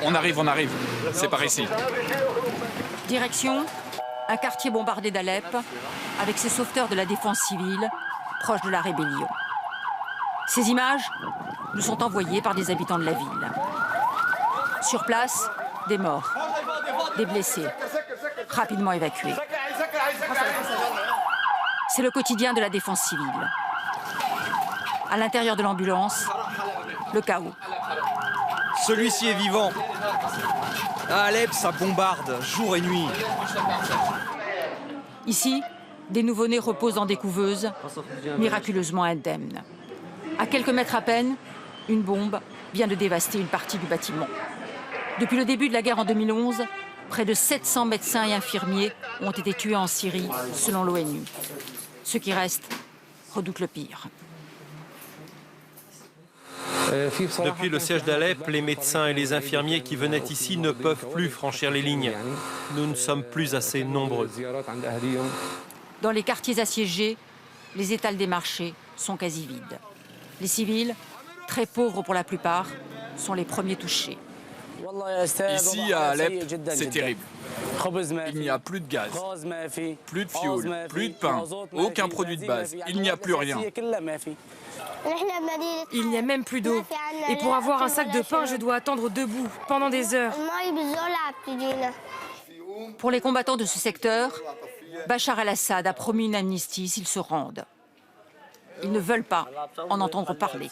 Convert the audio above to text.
On arrive. C'est par ici. Direction, un quartier bombardé d'Alep, avec ses sauveteurs de la défense civile, proches de la rébellion. Ces images nous sont envoyées par des habitants de la ville. Sur place, des morts, des blessés, rapidement évacués. C'est le quotidien de la défense civile. À l'intérieur de l'ambulance, le chaos. Celui-ci est vivant. À Alep, ça bombarde, jour et nuit. Ici, des nouveau-nés reposent dans des couveuses, miraculeusement indemnes. À quelques mètres à peine, une bombe vient de dévaster une partie du bâtiment. Depuis le début de la guerre en 2011, près de 700 médecins et infirmiers ont été tués en Syrie, selon l'ONU. Ceux qui restent redoutent le pire. Depuis le siège d'Alep, les médecins et les infirmiers qui venaient ici ne peuvent plus franchir les lignes. Nous ne sommes plus assez nombreux. Dans les quartiers assiégés, les étals des marchés sont quasi vides. Les civils, très pauvres pour la plupart, sont les premiers touchés. Ici, à Alep, c'est terrible. Il n'y a plus de gaz, plus de fioul, plus de pain, aucun produit de base. Il n'y a plus rien. Il n'y a même plus d'eau. Et pour avoir un sac de pain, je dois attendre debout pendant des heures. Pour les combattants de ce secteur, Bachar el-Assad a promis une amnistie s'ils se rendent. Ils ne veulent pas en entendre parler.